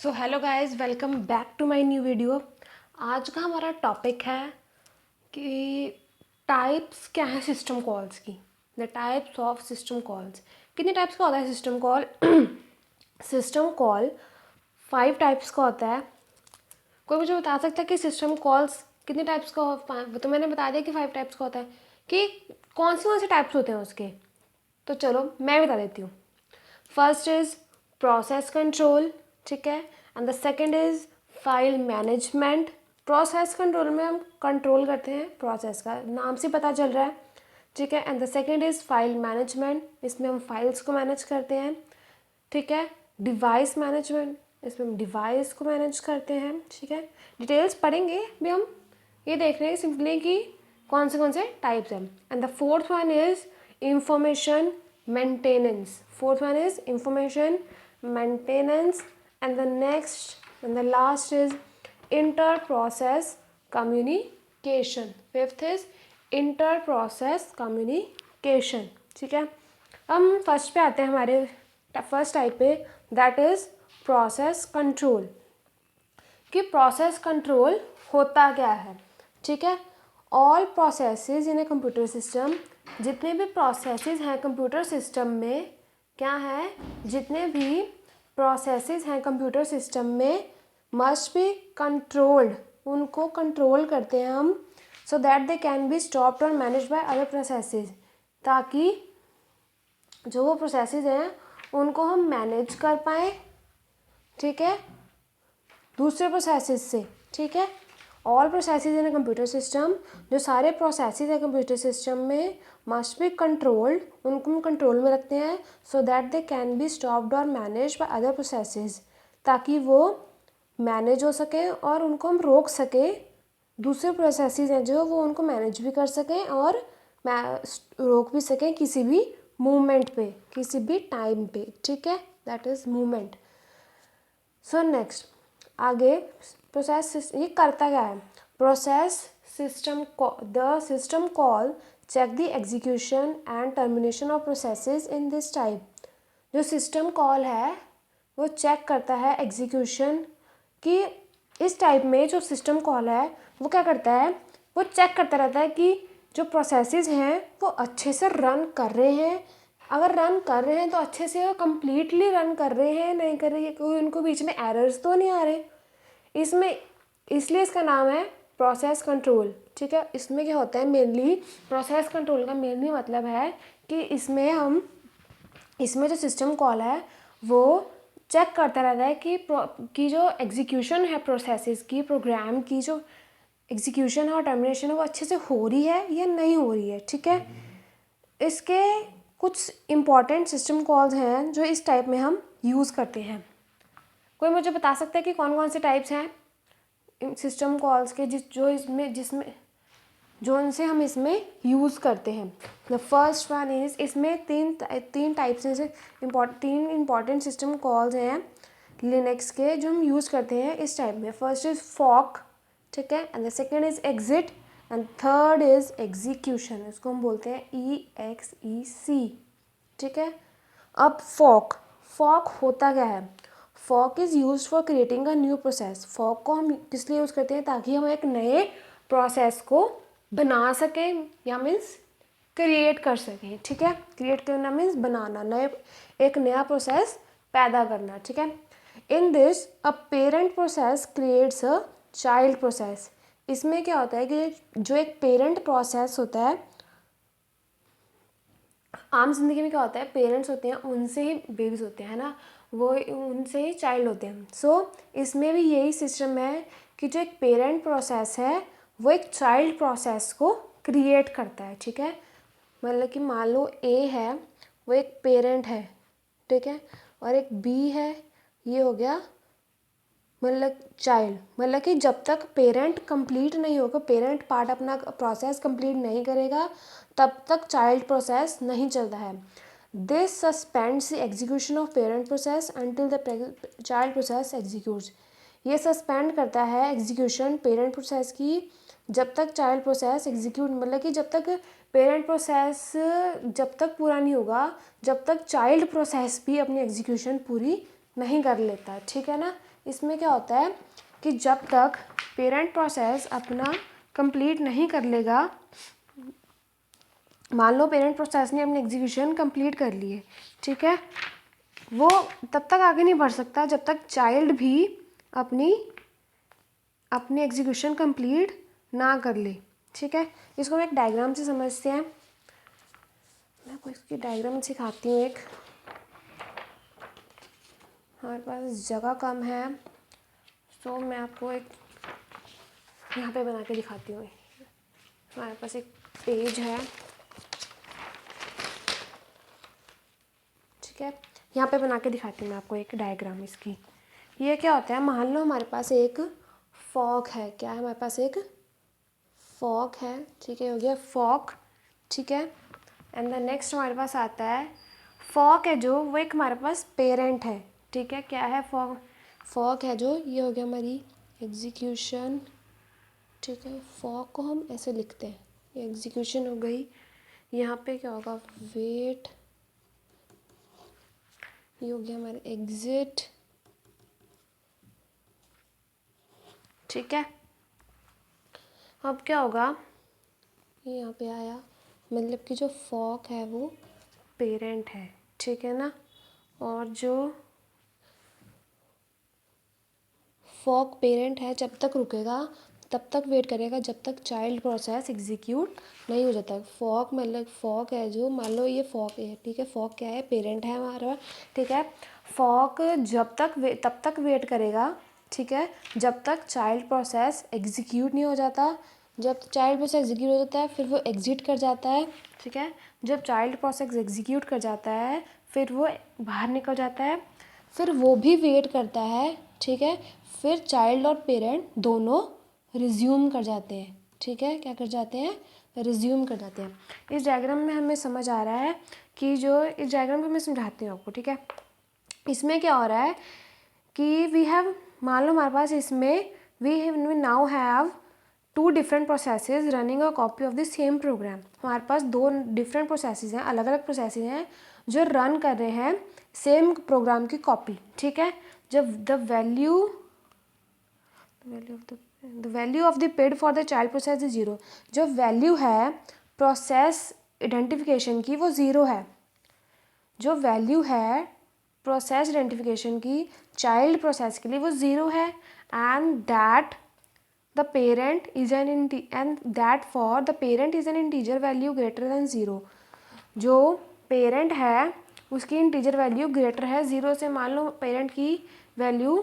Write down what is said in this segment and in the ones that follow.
So hello guys, welcome back to my new video. आज का हमारा टॉपिक है कि टाइप्स क्या है सिस्टम कॉल्स की। The types of system calls. कितने टाइप्स का होता है system call? System call 5 types का होता है। कोई मुझे बता सकता है कि सिस्टम कॉल्स कितने टाइप्स का तो मैंने बता दिया कि 5 टाइप्स का होता है, कि कौन से टाइप्स होते हैं उसके। तो चलो मैं बता देती हूँ। फर्स्ट इज प्रोसेस कंट्रोल, ठीक है। And the second is file management. Process control में हम कंट्रोल करते हैं प्रोसेस का, नाम से पता चल रहा है, ठीक है। And the second is file management, इसमें हम फाइल्स को मैनेज करते हैं, ठीक है। डिवाइस मैनेजमेंट, इसमें हम डिवाइस को मैनेज करते हैं, ठीक है। डिटेल्स पढ़ेंगे भी हम, ये देख रहे हैं सिंपली कि कौन से टाइप्स हैं। And the fourth one is information maintenance. Fourth one is information maintenance. And the next and the last is inter process communication. Fifth is inter process communication, ठीक है। हम फर्स्ट पे आते हैं, हमारे फर्स्ट टाइप पे, that is process control. कि process control होता क्या है, ठीक है। All processes in a computer system, जितने भी प्रोसेसेस हैं कंप्यूटर सिस्टम में, क्या है, जितने भी प्रोसेसेस हैं कंप्यूटर सिस्टम में मस्ट बी कंट्रोल्ड, उनको कंट्रोल करते हैं हम, so that they can be stopped और मैनेज बाय अदर प्रोसेसेस, ताकि जो वो प्रोसेसेस हैं उनको हम मैनेज कर पाएँ, ठीक है, दूसरे प्रोसेसेस से, ठीक है। ऑल प्रोसेसेस इन कंप्यूटर सिस्टम, जो सारे प्रोसेसेस हैं कंप्यूटर सिस्टम में मस्ट बी कंट्रोल्ड, उनको हम कंट्रोल में रखते हैं, so that they can be stopped और मैनेज बाय अदर प्रोसेसेस, ताकि वो मैनेज हो सके और उनको हम रोक सके, दूसरे प्रोसेसेस हैं जो वो उनको मैनेज भी कर सकें और रोक भी सकें किसी भी मूवमेंट पे, किसी भी टाइम पे, ठीक है। That is movement. So next आगे प्रोसेस, ये करता क्या है? Process system, the system call check the execution and termination of processes in this type. जो सिस्टम कॉल है वो चेक करता है एग्जीक्यूशन कि इस टाइप में जो सिस्टम कॉल है वो क्या करता है, वो चेक करता रहता है कि जो प्रोसेसेस हैं वो अच्छे से रन कर रहे हैं। अगर रन कर रहे हैं तो अच्छे से कम्प्लीटली रन कर रहे हैं, नहीं कर रहे हैं, कोई उनको बीच में एरर्स तो नहीं आ रहे इसमें, इसलिए इसका नाम है प्रोसेस कंट्रोल, ठीक है। इसमें क्या होता है, मेनली प्रोसेस कंट्रोल का मेनली मतलब है कि इसमें जो सिस्टम कॉल है वो चेक करता रहता है कि जो एग्जीक्यूशन है प्रोसेसेस की, प्रोग्राम की जो एग्जीक्यूशन है और टर्मिनेशन है वो अच्छे से हो रही है या नहीं हो रही है, ठीक है। इसके कुछ इम्पॉर्टेंट सिस्टम कॉल्स हैं जो इस टाइप में हम यूज़ करते हैं। कोई मुझे बता सकता है कि कौन कौन से टाइप्स हैं सिस्टम कॉल्स के, जिसमें जो उनसे हम इसमें यूज़ करते हैं? द फर्स्ट वन इज, इसमें तीन टाइप्स हैं, तीन इम्पॉर्टेंट सिस्टम कॉल्स हैं लिनक्स के जो हम यूज़ करते हैं इस टाइप में। फर्स्ट इज फॉक, ठीक है। And the second is exit and third is execution, इसको हम बोलते हैं EXEC, ठीक है। अब फॉक, फॉक होता क्या है? Fork is use for creating a new process. Fork को हम किस लिए यूज़ करते हैं? ताकि हम एक नए प्रोसेस को बना सकें, या मीन्स क्रिएट कर सकें, ठीक है। क्रिएट करना मीन्स बनाना, एक नया प्रोसेस पैदा करना, ठीक है। In this a parent process creates a child process. इसमें क्या होता है कि जो एक पेरेंट प्रोसेस होता है, आम जिंदगी में क्या होता है, पेरेंट्स होते हैं उनसे ही बेबीज होते हैं ना, वो उनसे ही चाइल्ड होते हैं। सो इसमें भी यही सिस्टम है कि जो एक पेरेंट प्रोसेस है वो एक चाइल्ड प्रोसेस को क्रिएट करता है, ठीक है। मतलब कि मान लो A है, वो एक पेरेंट है, ठीक है, और एक B है, ये हो गया मतलब चाइल्ड। मतलब कि जब तक पेरेंट कंप्लीट नहीं होगा, पेरेंट पार्ट अपना प्रोसेस कंप्लीट नहीं करेगा, तब तक चाइल्ड प्रोसेस नहीं चलता है। This suspends the execution of parent process until the child process executes. ये सस्पेंड करता है एग्जीक्यूशन पेरेंट प्रोसेस की जब तक चाइल्ड प्रोसेस एग्जीक्यूट, मतलब कि जब तक पेरेंट प्रोसेस जब तक पूरा नहीं होगा, जब तक चाइल्ड प्रोसेस भी अपनी एग्जीक्यूशन पूरी नहीं कर लेता है, ठीक है ना। इसमें क्या होता है कि जब तक पेरेंट प्रोसेस अपना कंप्लीट नहीं कर लेगा, मान लो पेरेंट प्रोसेस ने अपनी एग्जीक्यूशन कंप्लीट कर ली है, ठीक है, वो तब तक आगे नहीं बढ़ सकता जब तक चाइल्ड भी अपनी एग्जीक्यूशन कंप्लीट ना कर ले, ठीक है। इसको हम एक डायग्राम से समझते हैं। मैं आपको इसकी डायग्राम सिखाती हूँ एक। हमारे पास जगह कम है तो मैं आपको एक यहाँ पे बना के दिखाती हूँ। हमारे पास एक पेज है, ठीक है, यहाँ पे बना के दिखाती हूँ मैं आपको एक डायग्राम इसकी। ये क्या होता है, मान लो हमारे पास एक फॉग है। क्या है हमारे पास, एक फॉग है, ठीक है, हो गया फॉग, ठीक है। एंड द नेक्स्ट हमारे पास आता है फॉग है जो वो एक हमारे पास पेरेंट है, ठीक है। क्या है, फॉग है जो, ये हो गया हमारी एग्जीक्यूशन, ठीक है। फॉग को हम ऐसे लिखते हैं, ये एग्जीक्यूशन हो गई। यहाँ पे क्या होगा, वेट, ये हो गया हमारे एग्जिट, ठीक है। अब क्या होगा, ये यहाँ पे आया, मतलब कि जो फॉग है वो पेरेंट है, ठीक है ना। और जो फॉग पेरेंट है जब तक रुकेगा तब तक वेट करेगा जब तक चाइल्ड प्रोसेस एग्जीक्यूट नहीं हो जाता। फॉग मतलब फॉग है जो, मान लो ये फॉग है, ठीक है, फॉग क्या है, पेरेंट है हमारा, ठीक है। फॉग जब तक तब तक वेट करेगा, ठीक है, जब तक चाइल्ड प्रोसेस एग्जीक्यूट नहीं हो जाता। जब चाइल्ड प्रोसेस एग्जीक्यूट हो जाता है फिर वो एग्जिट कर जाता है, ठीक है। जब चाइल्ड प्रोसेस एग्जीक्यूट कर जाता है फिर वो बाहर निकल जाता है, फिर वो भी वेट करता है, ठीक है। फिर चाइल्ड और पेरेंट दोनों रिज्यूम कर जाते हैं, ठीक है, क्या कर जाते हैं, रिज्यूम कर जाते हैं। इस डायग्राम में हमें समझ आ रहा है कि जो इस डायग्राम को मैं समझाती हूँ आपको, ठीक है। इसमें क्या हो रहा है कि वी हैव, मान लो हमारे पास इसमें we now have two different processes running a copy of the same program. हमारे पास दो डिफरेंट प्रोसेसेस हैं, अलग अलग प्रोसेसेस हैं जो रन कर रहे हैं सेम प्रोग्राम की कॉपी, ठीक है। जब the value of the paid for the child process is zero, जो वैल्यू है प्रोसेस आइडेंटिफिकेशन की वो ज़ीरो है। जो वैल्यू है प्रोसेस आइडेंटिफिकेशन की चाइल्ड प्रोसेस के लिए वो ज़ीरो है। And that the parent is an and that for the parent is an integer value greater than 0। जो पेरेंट है उसकी इंटीजर वैल्यू ग्रेटर है 0 से। मान लो पेरेंट की वैल्यू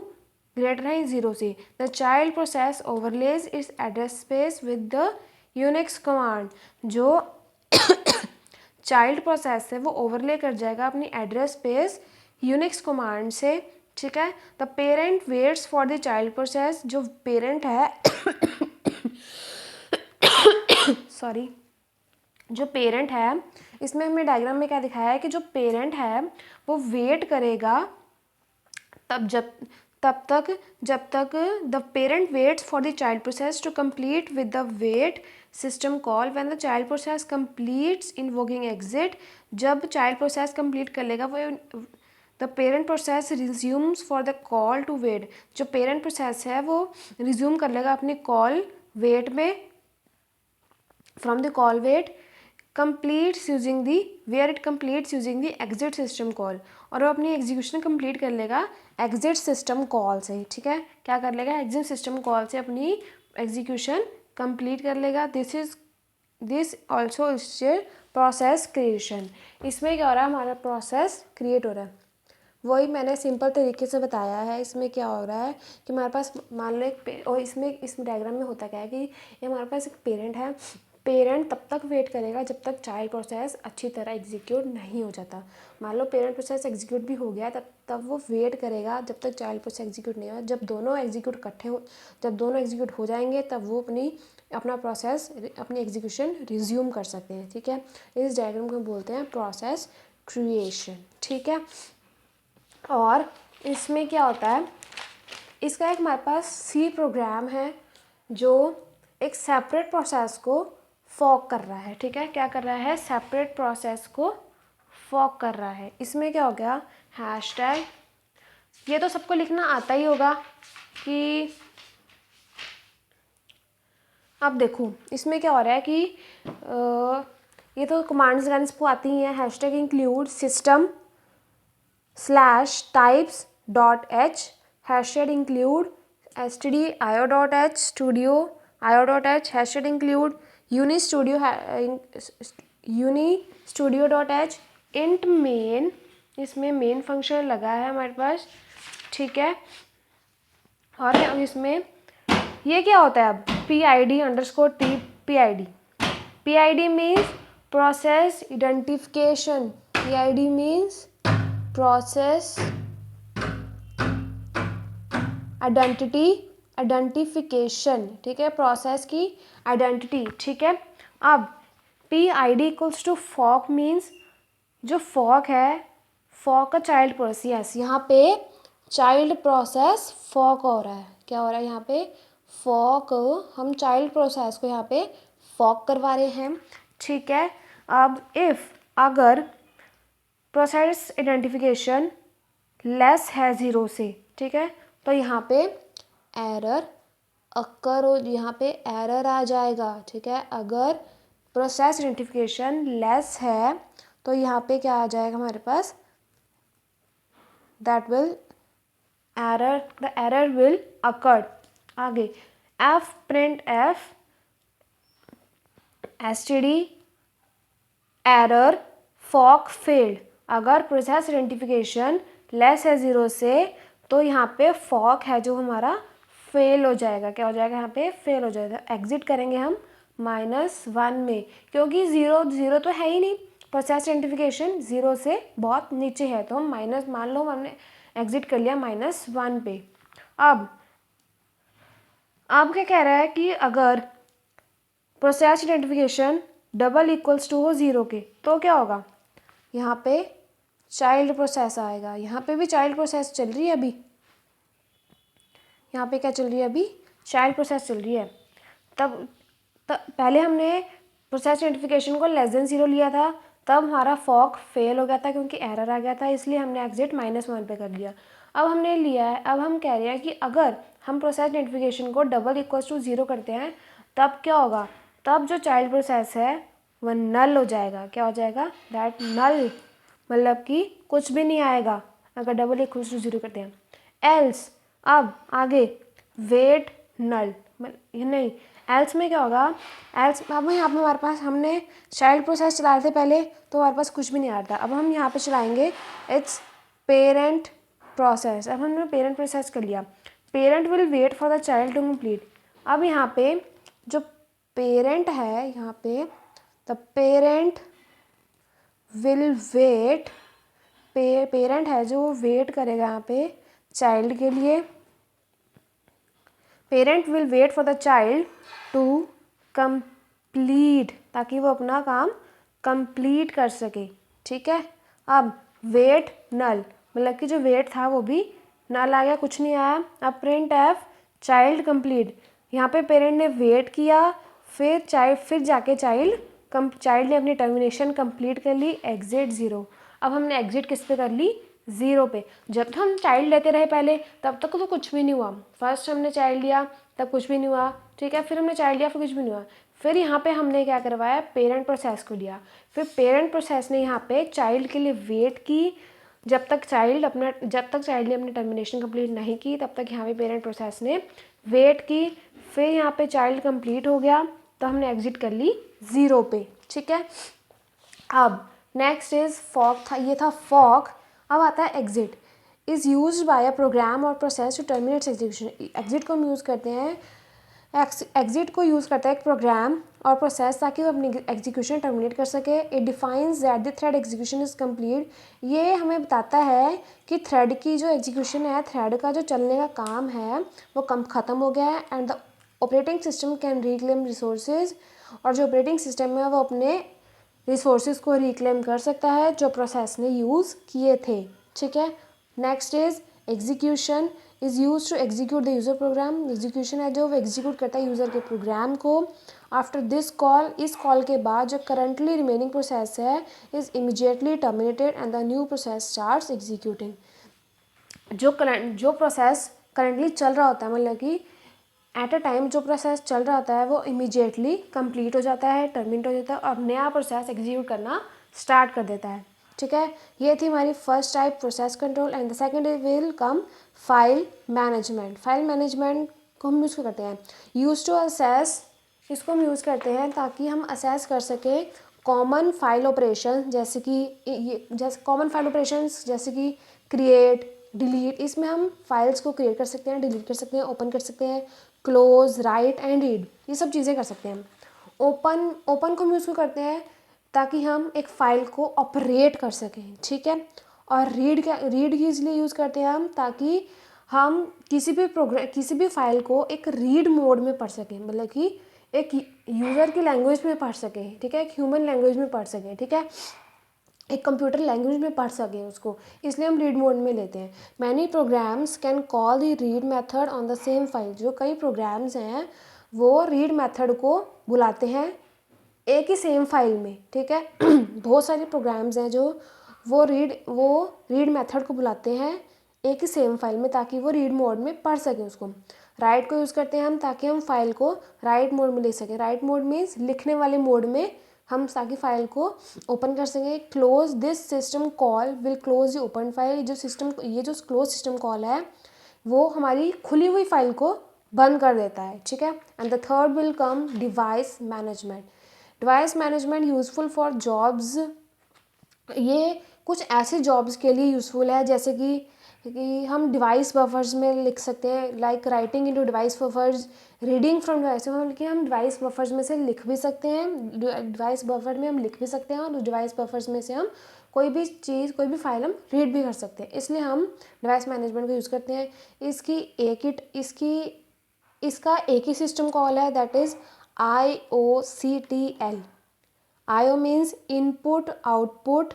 ग्रेटर है 0 से। The child process overlays it's address space with the Unix command. जो चाइल्ड प्रोसेस है वो ओवरले कर जाएगा अपनी एड्रेस स्पेस यूनिक्स कमांड से, ठीक है। The parent waits for the child process, जो पेरेंट है सॉरी, जो पेरेंट है, इसमें हमें डायग्राम में क्या दिखाया है कि जो पेरेंट है वो वेट करेगा तब तक जब तक the parent waits for the child process to complete with the wait system call when the child process completes invoking exit. जब चाइल्ड प्रोसेस कंप्लीट कर लेगा वो the parent process resumes for the call to wait. जो parent process है वो resume कर लेगा अपनी कॉल वेट में, from the call wait completes using the where it completes using the exit system call। और वो अपनी एग्जीक्यूशन कंप्लीट कर लेगा एग्जिट सिस्टम कॉल से, ठीक है। क्या कर लेगा, एग्जिट सिस्टम कॉल से अपनी एग्जीक्यूशन कंप्लीट कर लेगा। This also is process creation. इसमें क्या हो रहा है, हमारा प्रोसेस क्रिएट हो रहा है। वही मैंने सिंपल तरीके से बताया है। इसमें क्या हो रहा है कि हमारे पास मान लो और इसमें इस डायग्राम में होता क्या है कि ये हमारे पास एक पेरेंट है। पेरेंट तब तक वेट करेगा जब तक चाइल्ड प्रोसेस अच्छी तरह एग्जीक्यूट नहीं हो जाता। मान लो पेरेंट प्रोसेस एग्जीक्यूट भी हो गया तब वो वेट करेगा जब तक चाइल्ड प्रोसेस एग्जीक्यूट नहीं हुआ। जब दोनों एग्जीक्यूट हो जाएंगे तब वो अपना प्रोसेस अपनी एग्जीक्यूशन रिज्यूम कर सकते हैं, ठीक है। इस डायग्राम को बोलते हैं प्रोसेस क्रिएशन, ठीक है। और इसमें क्या होता है, इसका एक हमारे पास सी प्रोग्राम है जो एक सेपरेट प्रोसेस को फॉक कर रहा है, ठीक है। क्या कर रहा है, सेपरेट प्रोसेस को फॉक कर रहा है। इसमें क्या हो गया, हैशटैग ये तो सबको लिखना आता ही होगा कि अब देखो इसमें क्या हो रहा है कि ये तो कमांड्स गाइड्स को आती ही हैं। Hashtag include system /types dot H, hashtag include stdio dot H, studio io dot H, hashtag include uni dot H, int main, इसमें मेन फंक्शन लगा है हमारे पास, ठीक है। और इसमें ये क्या होता है अब, PID_T PID, PID means process identification, PID means process identification, ठीक है, प्रोसेस की आइडेंटिटी, ठीक है। अब PID equals to fork means जो फॉक है, फॉक का चाइल्ड प्रोसेस, यहाँ पे चाइल्ड प्रोसेस फॉक हो रहा है। क्या हो रहा है यहाँ पे, फॉक, हम चाइल्ड प्रोसेस को यहाँ पे फॉक करवा रहे हैं, ठीक है। अब अगर प्रोसेस आइडेंटिफिकेशन लेस है 0 से, ठीक है, तो यहाँ पे एरर अकर हो, यहाँ पे एरर आ जाएगा, ठीक है। अगर प्रोसेस आइडेंटिफिकेशन लेस है तो यहाँ पे क्या आ जाएगा हमारे पास, that will the error will occur. आगे printf std error fork failed, अगर प्रोसेस आइडेंटिफिकेशन लेस है 0 से तो यहाँ पे फॉक है जो हमारा फेल हो जाएगा। क्या हो जाएगा, यहाँ पे फेल हो जाएगा। एग्जिट करेंगे हम -1 में, क्योंकि 0 तो है ही नहीं, प्रोसेस आइडेंटिफिकेशन 0 से बहुत नीचे है, तो हम माइनस, मान लो हमने एग्जिट कर लिया -1 पे। अब क्या कह रहा है कि अगर प्रोसेस आइडेंटिफिकेशन == हो 0 के, तो क्या होगा, यहाँ पे चाइल्ड प्रोसेस आएगा। यहाँ पे भी चाइल्ड प्रोसेस चल रही है अभी, यहाँ पे क्या चल रही है अभी, चाइल्ड प्रोसेस चल रही है। तब पहले हमने प्रोसेस आइडेंटिफिकेशन को <0 लिया था, तब हमारा फॉक फेल हो गया था क्योंकि एरर आ गया था, इसलिए हमने एग्जिट -1 पे कर लिया। अब हमने लिया है, अब हम कह रहे हैं कि अगर हम प्रोसेस आइडेंटिफिकेशन को = 0 करते हैं तब क्या होगा, तब जो चाइल्ड प्रोसेस है वह नल हो जाएगा। क्या हो जाएगा, दैट नल, मतलब कि कुछ भी नहीं आएगा अगर = 0 करते हैं। एल्स, अब आगे वेट नल, नहीं, एल्स में क्या होगा, एल्स अब यहाँ पे हमारे पास, हमने चाइल्ड प्रोसेस चला रहे थे पहले तो हमारे पास कुछ भी नहीं आ रहा था, अब हम यहाँ पे चलाएंगे इट्स पेरेंट प्रोसेस। अब हमने पेरेंट प्रोसेस कर लिया, parent will wait for the child to complete. अब यहाँ पे जो पेरेंट है, यहाँ पे the parent will wait, parent है जो वेट करेगा यहाँ पे चाइल्ड के लिए, parent will wait for the child to complete, ताकि वो अपना काम कंप्लीट कर सके, ठीक है। अब वेट नल, मतलब कि जो वेट था वो भी नल आ गया, कुछ नहीं आया। अब printf चाइल्ड कंप्लीट, यहाँ पे पेरेंट ने वेट किया, फिर जाके चाइल्ड ने अपनी टर्मिनेशन कंप्लीट कर ली, एग्जिट 0। अब हमने एग्जिट किस पे कर ली, 0 पे। जब तक हम चाइल्ड लेते रहे पहले तब तक तो कुछ भी नहीं हुआ, फर्स्ट हमने चाइल्ड लिया तब कुछ भी नहीं हुआ, ठीक है, फिर हमने चाइल्ड लिया फिर कुछ भी नहीं हुआ, फिर यहाँ पे हमने क्या करवाया, पेरेंट प्रोसेस को लिया, फिर पेरेंट प्रोसेस ने यहाँ पे चाइल्ड के लिए वेट की, जब तक चाइल्ड ने अपनी टर्मिनेशन कंप्लीट नहीं की तब तक यहाँ पे पेरेंट प्रोसेस ने वेट की, फिर यहाँ पे चाइल्ड कंप्लीट हो गया तो हमने एग्जिट कर ली 0 पे, ठीक है। अब नेक्स्ट इज फॉक था, ये था फॉक। अब आता है exit, is use by a program और process to terminate execution. Exit को हम यूज़ करते हैं, एग्जिट को यूज़ करता है एक प्रोग्राम और प्रोसेस ताकि वो अपनी एग्जीक्यूशन टर्मिनेट कर सके। It defines that the thread execution is complete, ये हमें बताता है कि थ्रेड की जो एग्जीक्यूशन है, थ्रेड का जो चलने का काम है वो ख़त्म हो गया है। And the operating system can reclaim resources, और जो ऑपरेटिंग सिस्टम है वो अपने रिसोर्सेज को रिक्लेम कर सकता है जो प्रोसेस ने यूज़ किए थे, ठीक है। Next is execution is use to execute the user program, execution है जो वो एग्जीक्यूट करता है यूज़र के प्रोग्राम को। आफ्टर दिस कॉल, इस कॉल के बाद जो करंटली रिमेनिंग प्रोसेस है is immediately terminated and the new process starts executing. जो प्रोसेस करंटली चल रहा होता है, मतलब कि एट अ टाइम जो प्रोसेस चल रहा होता है वो इमीडिएटली कंप्लीट हो जाता है, टर्मिनेट हो जाता है और नया प्रोसेस एग्जीक्यूट करना स्टार्ट कर देता है। ठीक है, ये थी हमारी first type process control. And the second will come file management. File management को हम यूज़ करते हैं, यूज टू असेस, इसको हम यूज़ करते हैं ताकि हम असेस कर सकें कॉमन फाइल ऑपरेशन, जैसे कॉमन फाइल ऑपरेशन जैसे कि क्रिएट, डिलीट। इसमें हम फाइल्स को क्रिएट कर सकते हैं, डिलीट कर सकते हैं, ओपन कर सकते हैं, क्लोज, राइट एंड रीड, ये सब चीज़ें कर सकते हैं। ओपन को हम यूज़ करते हैं ताकि हम एक फ़ाइल को ऑपरेट कर सकें। ठीक है, और रीड की इसलिए यूज़ करते हैं हम ताकि हम किसी भी फाइल को एक रीड मोड में पढ़ सकें, मतलब कि एक यूज़र की लैंग्वेज में पढ़ सकें। ठीक है, एक ह्यूमन लैंग्वेज में पढ़ सकें। ठीक है, एक कंप्यूटर लैंग्वेज में पढ़ सकें उसको, इसलिए हम रीड मोड में लेते हैं। Many programs can call the read method on the same file. जो कई प्रोग्राम्स हैं वो रीड मेथड को बुलाते हैं एक ही सेम फाइल में। ठीक है, बहुत सारे प्रोग्राम्स हैं जो वो रीड मेथड को बुलाते हैं एक ही सेम फाइल में ताकि वो रीड मोड में पढ़ सकें उसको। राइट को यूज़ करते हैं हम ताकि हम फाइल को राइट मोड में ले सकें। राइट मोड मीन्स लिखने वाले मोड में हम ताकि फाइल को ओपन कर सकें। Close this system call will close the open file. ये जो क्लोज सिस्टम कॉल है वो हमारी खुली हुई फाइल को बंद कर देता है। ठीक है, and the third will come device management. Device management useful for jobs. ये कुछ ऐसे जॉब्स के लिए यूज़फुल है जैसे कि हम डिवाइस बफर्स में लिख सकते हैं, like writing into device buffers, reading from device. मतलब कि हम डिवाइस बफर्स में से लिख भी सकते हैं, डिवाइस बफर में हम लिख भी सकते हैं और उस डिवाइस बफर्स में से हम कोई भी फाइल हम रीड भी कर सकते हैं, इसलिए हम डिवाइस मैनेजमेंट को यूज़ करते हैं। इसका एक ही सिस्टम कॉल है, that is IOCTL। IO means input output,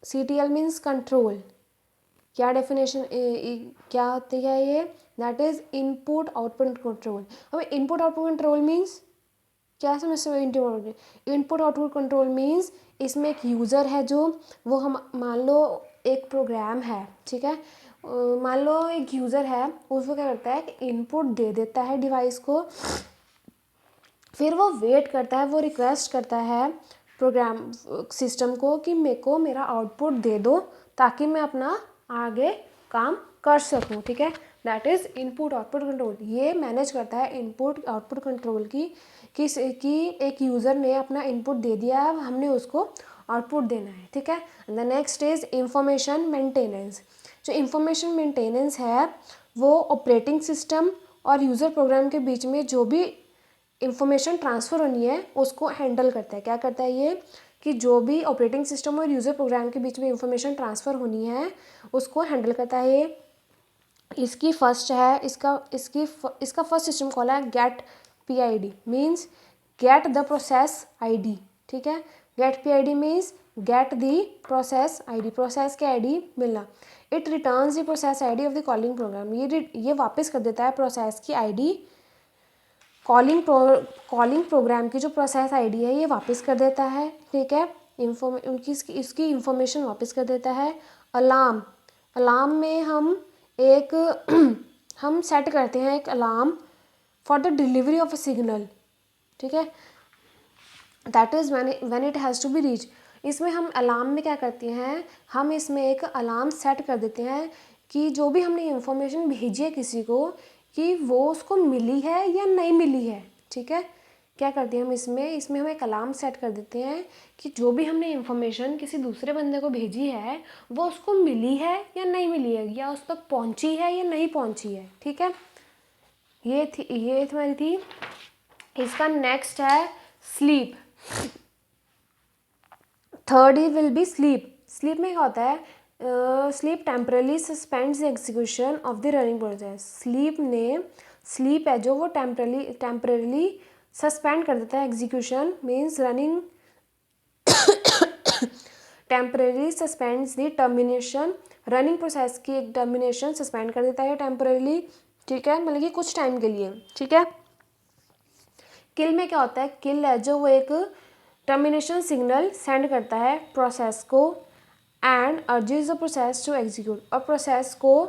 CTL means control. क्या डेफिनेशन क्या होती है ये, that is input output control. हमें इनपुट आउटपुट कंट्रोल मीन्स क्या समझते हो? इनपुट आउटपुट कंट्रोल मीन्स इसमें एक यूज़र है जो वो हम मान लो एक प्रोग्राम है। ठीक है, मान लो एक यूज़र है, उसको क्या करता है कि इनपुट दे देता है डिवाइस को, फिर वो वेट करता है, वो रिक्वेस्ट करता है प्रोग्राम सिस्टम को कि मेरे को मेरा आउटपुट दे दो ताकि मैं अपना आगे काम कर सकूं। ठीक है, that is input output control. ये मैनेज करता है इनपुट आउटपुट कंट्रोल कि एक यूज़र ने अपना इनपुट दे दिया है, हमने उसको आउटपुट देना है। ठीक है, the next is information maintenance. जो इंफॉर्मेशन मेंटेनेंस है वो ऑपरेटिंग सिस्टम और यूज़र प्रोग्राम के बीच में जो भी इंफॉर्मेशन ट्रांसफ़र होनी है उसको हैंडल करता है। क्या करता है ये कि जो भी ऑपरेटिंग सिस्टम और यूज़र प्रोग्राम के बीच में इंफॉर्मेशन ट्रांसफ़र होनी है उसको हैंडल करता है ये। इसकी फर्स्ट है इसका फर्स्ट सिस्टम कॉल है get PID, means get the process ID। ठीक है, get PID means get the process ID, process के ID मिलना। It returns the process ID of the calling program. ये वापस कर देता है प्रोसेस की ID, कॉलिंग प्रोग्राम की जो प्रोसेस ID है ये वापस कर देता है। ठीक है, इसकी इंफॉर्मेशन वापस कर देता है। अलार्म में हम एक हम सेट करते हैं एक alarm for the delivery of a signal. ठीक है, that is when it has to be reach. इसमें हम अलार्म में क्या करते हैं, हम इसमें एक अलार्म सेट कर देते हैं कि जो भी हमने इंफॉर्मेशन भेजी है किसी को कि वो उसको मिली है या नहीं मिली है। ठीक है, क्या करते हैं हम इसमें हम एक अलार्म सेट कर देते हैं कि जो भी हमने इंफॉर्मेशन किसी दूसरे बंदे को भेजी है वो उसको मिली है या नहीं मिली है, या उस तक पहुंची है या नहीं पहुंची है। ठीक है, ये तुम्हारी थी। इसका नेक्स्ट है sleep. Third he will be sleep. Sleep में क्या होता है, sleep temporarily suspends the execution of the running process. Sleep है जो वो टेम्परली सस्पेंड कर देता है execution, means running temporarily suspends the termination. Running process की एक टर्मिनेशन सस्पेंड कर देता है टेम्परली। ठीक है, मतलब कि कुछ टाइम के लिए। ठीक है, किल में क्या होता है, किल है जो वो एक टर्मिनेशन सिग्नल सेंड करता है प्रोसेस को and urges the process to execute, और प्रोसेस को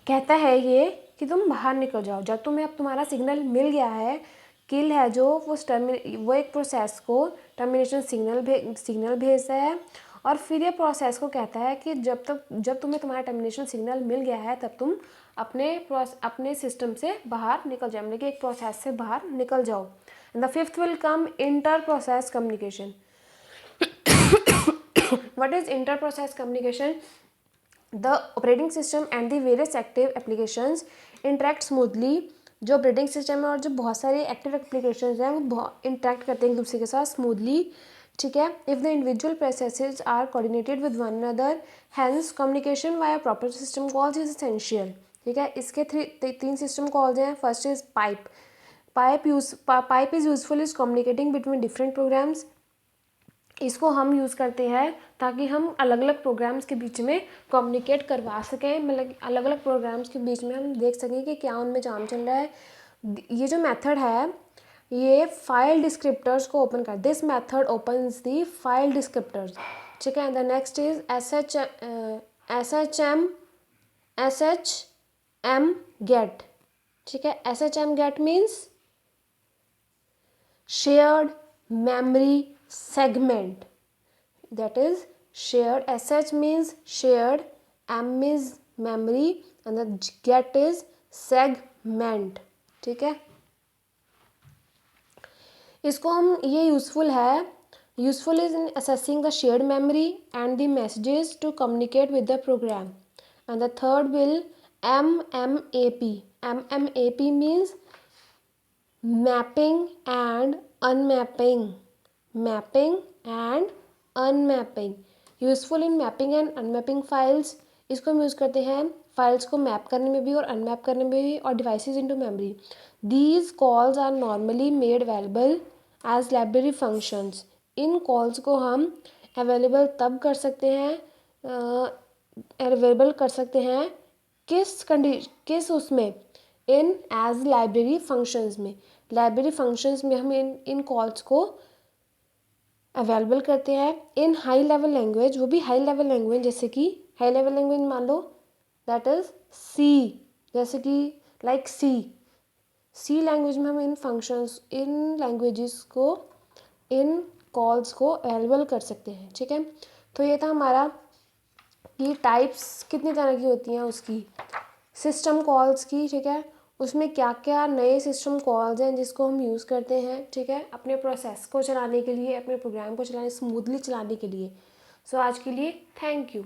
कहता है ये कि तुम बाहर निकल जाओ। जब तुम्हें अब तुम्हारा सिग्नल मिल गया है, किल है जो वो एक प्रोसेस को टर्मिनेशन सिग्नल भेजता है, और फिर ये प्रोसेस को कहता है कि जब तुम्हें तुम्हारा टर्मिनेशन सिग्नल मिल गया है तब तुम अपने सिस्टम से बाहर निकल जाओ, मतलब कि एक प्रोसेस से बाहर निकल जाओ। And the fifth will come inter process communication. What is inter process communication? The operating system and the various active applications interact smoothly. जो ऑपरेटिंग सिस्टम है और जो बहुत सारे एक्टिव एप्लीकेशंस हैं वो इंटरेक्ट करते हैं एक दूसरे के साथ स्मूथली, ठीक है। If the individual processes are coordinated with one another, hence communication via proper system calls is essential, ठीक है। इसके तीन सिस्टम कॉल्स हैं। First is pipe. Pipe is useful is communicating between different programs. इसको हम use करते हैं ताकि हम अलग अलग प्रोग्राम्स के बीच में कम्युनिकेट करवा सकें, मतलब अलग अलग प्रोग्राम्स के बीच में हम देख सकें कि क्या उनमें काम चल रहा है। ये जो मेथड है ये फाइल डिस्क्रिप्टर्स को ओपन कर, this method opens the file descriptors, ठीक है। The next is S H M get, ठीक है। S H M get means shared memory segment, that is shared. sh means shared, m is memory and the get is segment, ठीक है। इसको हम ये useful is in accessing the shared memory and the messages to communicate with the program. And the third will MMAP means mapping and unmapping, useful in mapping and unmapping files. इसको हम use करते हैं files को map करने में भी और अनमैप करने में भी, और devices into memory. These calls are normally made available as library functions. इन कॉल्स को हम अवेलेबल तब कर सकते हैं, किस उसमें, इन एज लाइब्रेरी फंक्शंस में। लाइब्रेरी फंक्शंस में हम इन कॉल्स को अवेलेबल करते हैं इन हाई लेवल लैंग्वेज। वो भी हाई लेवल लैंग्वेज, जैसे कि हाई लेवल लैंग्वेज मान लो दैट इज सी, जैसे कि लाइक सी लैंग्वेज में हम इन लैंग्वेजेस को, इन कॉल्स को अवेलेबल कर सकते हैं, ठीक है। तो ये था हमारा कि टाइप्स कितनी तरह की होती हैं उसकी, सिस्टम कॉल्स की, ठीक है। उसमें क्या क्या नए सिस्टम कॉल्स हैं जिसको हम यूज़ करते हैं, ठीक है, अपने प्रोसेस को चलाने के लिए, अपने प्रोग्राम को चलाने स्मूथली चलाने के लिए। सो आज के लिए थैंक यू।